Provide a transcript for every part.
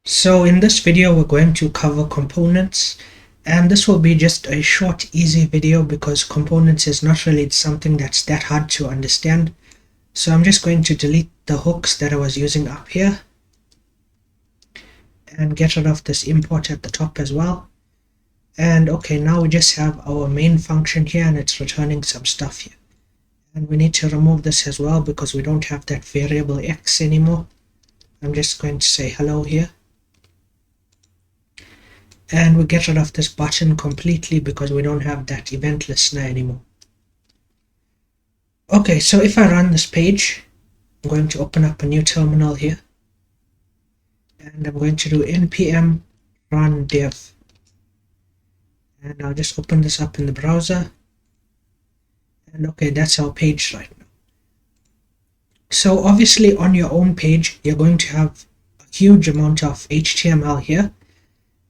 So in this video we're going to cover components, and this will be just a short easy video because components is not really something that's that hard to understand. So I'm just going to delete the hooks that I was using up here and get rid of this import at the top as well. And okay, now we just have our main function here and it's returning some stuff here. And we need to remove this as well because we don't have that variable x anymore. I'm just going to say hello here. And we get rid of this button completely because we don't have that event listener anymore. Okay, so if I run this page, I'm going to open up a new terminal here. And I'm going to do npm run dev. And I'll just open this up in the browser. And okay, that's our page right now. So obviously on your own page, you're going to have a huge amount of HTML here.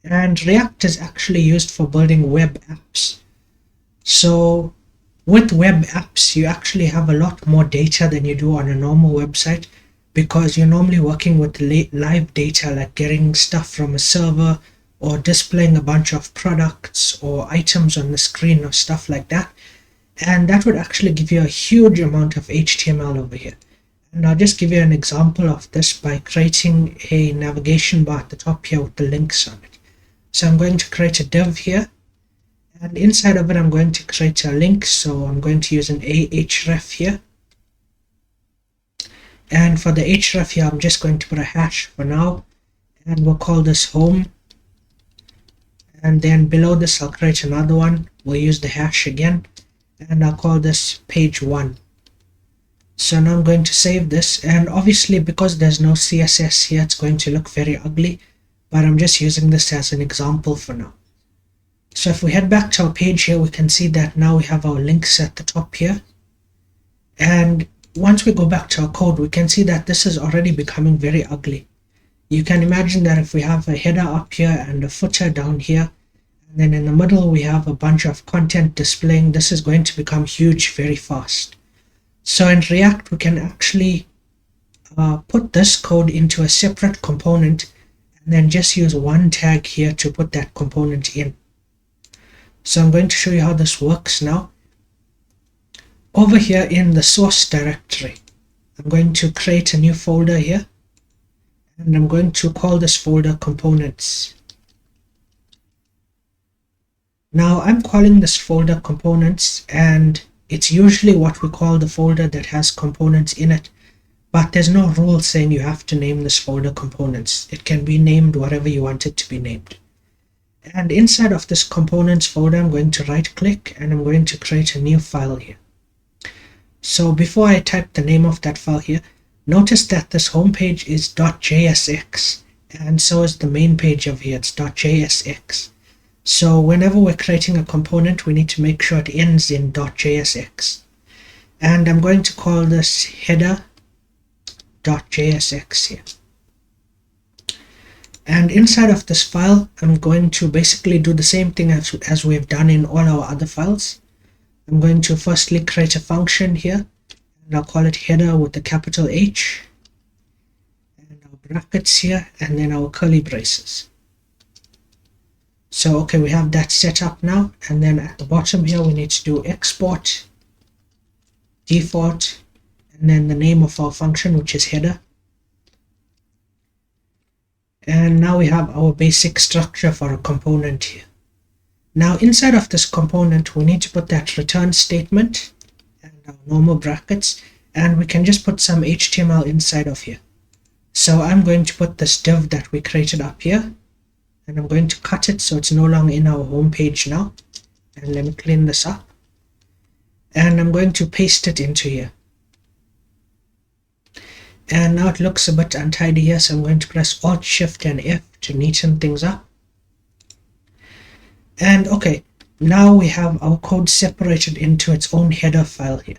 And React is actually used for building web apps. So with web apps, you actually have a lot more data than you do on a normal website because you're normally working with live data, like getting stuff from a server or displaying a bunch of products or items on the screen or stuff like that. And that would actually give you a huge amount of HTML over here. And I'll just give you an example of this by creating a navigation bar at the top here with the links on it. So I'm going to create a div here, and inside of it I'm going to create a link. So I'm going to use an ahref here, and for the href here I'm just going to put a hash for now, and we'll call this home. And then below this I'll create another one, we'll use the hash again, and I'll call this page 1. So now I'm going to save this, and obviously because there's no CSS here it's going to look very ugly, but I'm just using this as an example for now. So if we head back to our page here, we can see that now we have our links at the top here. And once we go back to our code, we can see that this is already becoming very ugly. You can imagine that if we have a header up here and a footer down here, and then in the middle we have a bunch of content displaying, this is going to become huge very fast. So in React, we can actually put this code into a separate component and then just use one tag here to put that component in. So I'm going to show you how this works now. Over here in the source directory, I'm going to create a new folder here, and I'm going to call this folder components. Now I'm calling this folder components, and it's usually what we call the folder that has components in it. But there's no rule saying you have to name this folder components. It can be named whatever you want it to be named. And inside of this components folder, I'm going to right click and I'm going to create a new file here. So before I type the name of that file here, notice that this home page is .jsx, and so is the main page over here, it's .jsx. So whenever we're creating a component, we need to make sure it ends in .jsx. And I'm going to call this header.jsx here. And inside of this file, I'm going to basically do the same thing as we've done in all our other files. I'm going to firstly create a function here, and I'll call it header with a capital H, and our brackets here, and then our curly braces. So okay, we have that set up now, and then at the bottom here we need to do export default, and then the name of our function, which is header. And now we have our basic structure for a component here. Now inside of this component, we need to put that return statement and our normal brackets, and we can just put some HTML inside of here. So I'm going to put this div that we created up here, and I'm going to cut it so it's no longer in our home page now. And let me clean this up. And I'm going to paste it into here. And now it looks a bit untidy here, so I'm going to press Alt, Shift, and F to neaten things up. And okay, now we have our code separated into its own header file here.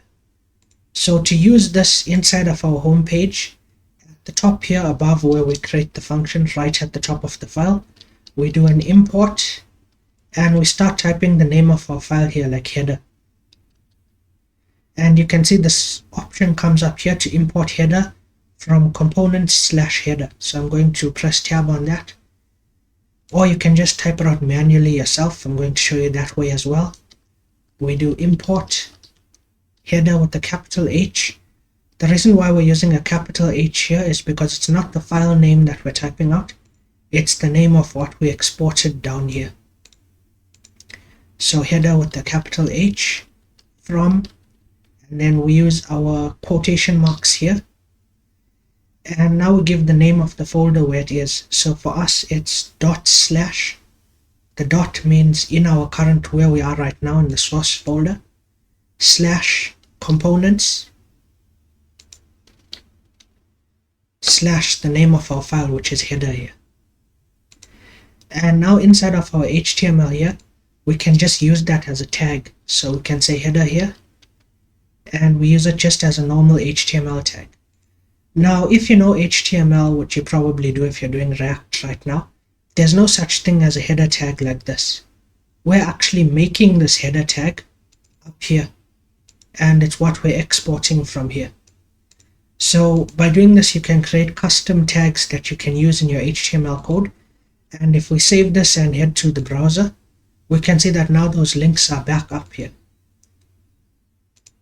So to use this inside of our home page, at the top here above where we create the function, right at the top of the file, we do an import, and we start typing the name of our file here like header. And you can see this option comes up here to import header from components/header. So I'm going to press tab on that, or you can just type it out manually yourself. I'm going to show you that way as well. We do import header with the capital H. The reason why we're using a capital H here is because it's not the file name that we're typing out, it's the name of what we exported down here. So header with the capital H, from, and then we use our quotation marks here, and now we give the name of the folder where it is. So for us it's /. The dot means in our current, where we are right now in the source folder, /components / the name of our file, which is header here. And now inside of our HTML here, we can just use that as a tag. So we can say header here, and we use it just as a normal HTML tag. Now, if you know HTML, which you probably do if you're doing React right now, there's no such thing as a header tag like this. We're actually making this header tag up here, and it's what we're exporting from here. So by doing this, you can create custom tags that you can use in your HTML code. And if we save this and head to the browser, we can see that now those links are back up here.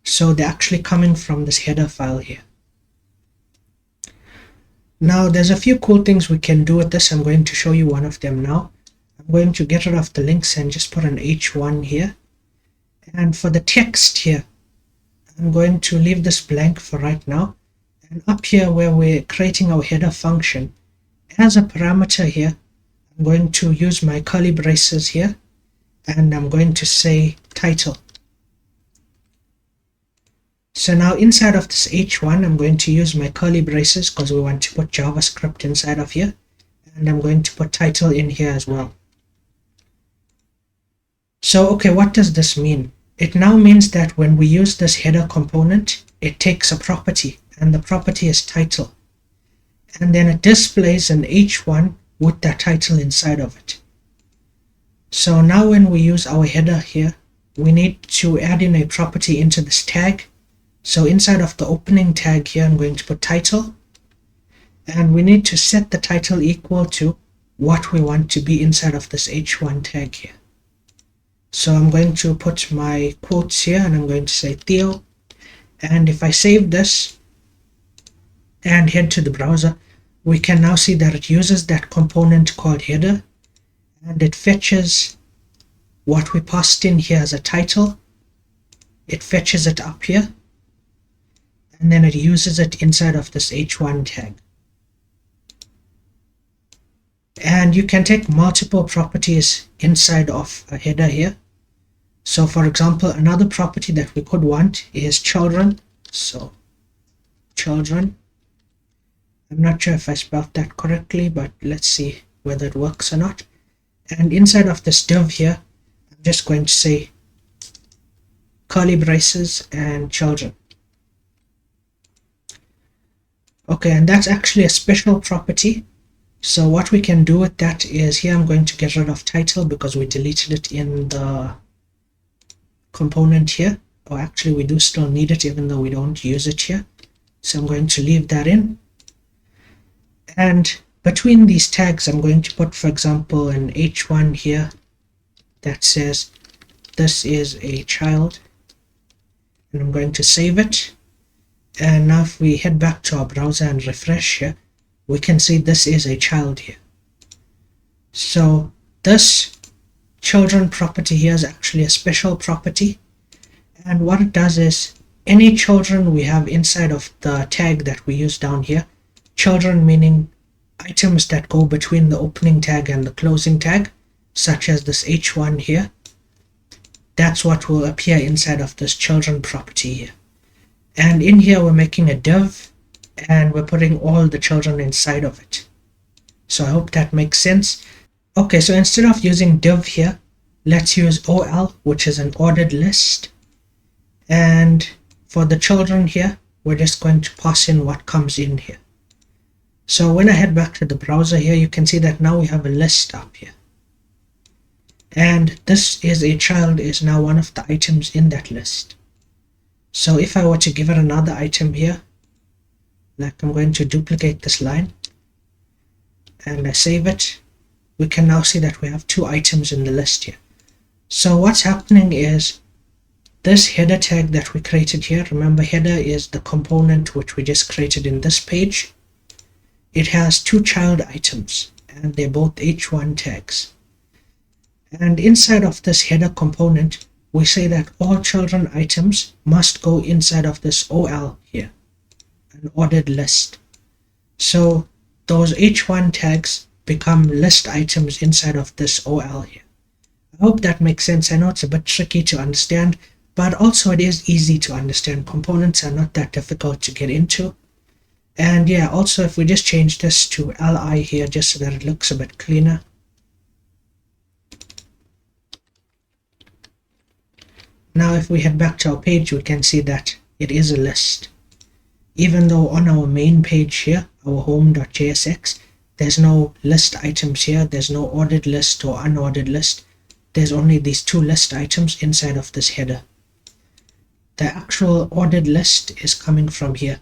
So they're actually coming from this header file here. Now there's a few cool things we can do with this. I'm going to show you one of them now. I'm going to get rid of the links and just put an H1 here. And for the text here, I'm going to leave this blank for right now. And up here where we're creating our header function, as a parameter here, I'm going to use my curly braces here, and I'm going to say title. So now inside of this H1, I'm going to use my curly braces because we want to put JavaScript inside of here, and I'm going to put title in here as well. So okay, what does this mean? It now means that when we use this header component, it takes a property, and the property is title, and then it displays an H1 with that title inside of it. So now when we use our header here, we need to add in a property into this tag. So inside of the opening tag here, I'm going to put title, and we need to set the title equal to what we want to be inside of this H1 tag here. So I'm going to put my quotes here, and I'm going to say Theo, and if I save this and head to the browser, we can now see that it uses that component called header, and it fetches what we passed in here as a title. It fetches it up here, and then it uses it inside of this H1 tag. And you can take multiple properties inside of a header here. So for example, another property that we could want is children. So children, I'm not sure if I spelled that correctly, but let's see whether it works or not. And inside of this div here, I'm just going to say curly braces and children. Okay, and that's actually a special property. So what we can do with that is, here I'm going to get rid of title because we deleted it in the component here. Or actually we do still need it even though we don't use it here. So I'm going to leave that in. And between these tags, I'm going to put, for example, an H1 here that says this is a child, and I'm going to save it. And now if we head back to our browser and refresh here, we can see this is a child here. So this children property here is actually a special property, and what it does is any children we have inside of the tag that we use down here, children meaning items that go between the opening tag and the closing tag, such as this H1 here, that's what will appear inside of this children property here. And in here we're making a div, and we're putting all the children inside of it. So I hope that makes sense. Okay, so instead of using div here, let's use OL, which is an ordered list. And for the children here, we're just going to pass in what comes in here. So when I head back to the browser here, you can see that now we have a list up here. And this is a child is now one of the items in that list. So if I were to give it another item here, Like, I'm going to duplicate this line and I save it. We can now see that we have 2 items in the list here. So what's happening is this header tag that we created here, remember header is the component which we just created in this page. It has 2 child items and they're both h1 tags. And inside of this header component, we say that all children items must go inside of this OL here, an ordered list. So those h1 tags become list items inside of this OL here. I hope that makes sense. I know it's a bit tricky to understand, but also it is easy to understand. Components are not that difficult to get into. And yeah, also if we just change this to li here just so that it looks a bit cleaner. Now if we head back to our page, we can see that it is a list. Even though on our main page here, our home.jsx, there's no list items here, there's no ordered list or unordered list. There's only these 2 list items inside of this header. The actual ordered list is coming from here.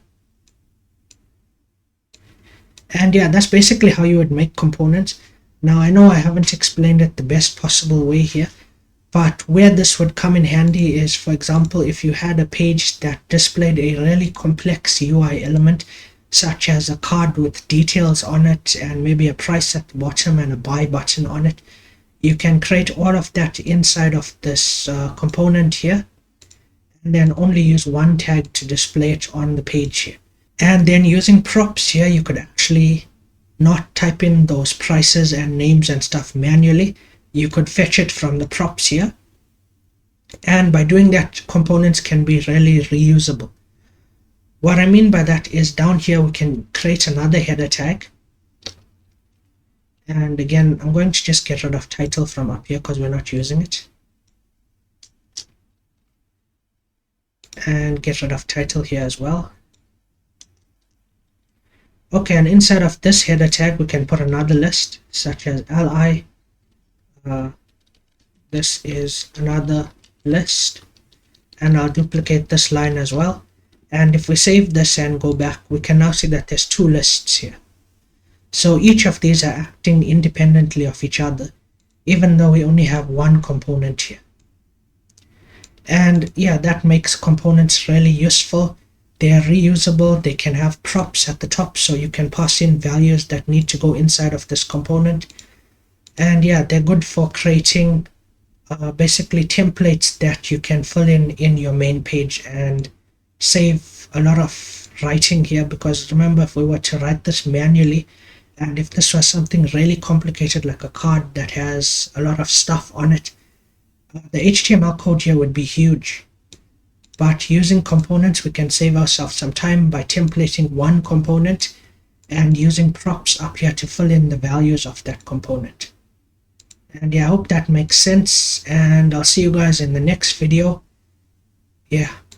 And yeah, that's basically how you would make components. Now I know I haven't explained it the best possible way here, but where this would come in handy is, for example, if you had a page that displayed a really complex UI element, such as a card with details on it and maybe a price at the bottom and a buy button on it, you can create all of that inside of this component here, and then only use 1 tag to display it on the page here. And then using props here, you could actually not type in those prices and names and stuff manually. You could fetch it from the props here. And by doing that, components can be really reusable. What I mean by that is down here, we can create another header tag. And again, I'm going to just get rid of title from up here because we're not using it. And get rid of title here as well. Okay, and inside of this header tag, we can put another list such as li. This is another list, and I'll duplicate this line as well. And if we save this and go back, we can now see that there's 2 lists here. So each of these are acting independently of each other, even though we only have 1 component here. And yeah, that makes components really useful. They are reusable. They can have props at the top, so you can pass in values that need to go inside of this component. And yeah, they're good for creating basically templates that you can fill in your main page and save a lot of writing here, because remember, if we were to write this manually, and if this was something really complicated like a card that has a lot of stuff on it, the HTML code here would be huge. But using components, we can save ourselves some time by templating 1 component and using props up here to fill in the values of that component. And yeah, I hope that makes sense, and I'll see you guys in the next video. Yeah.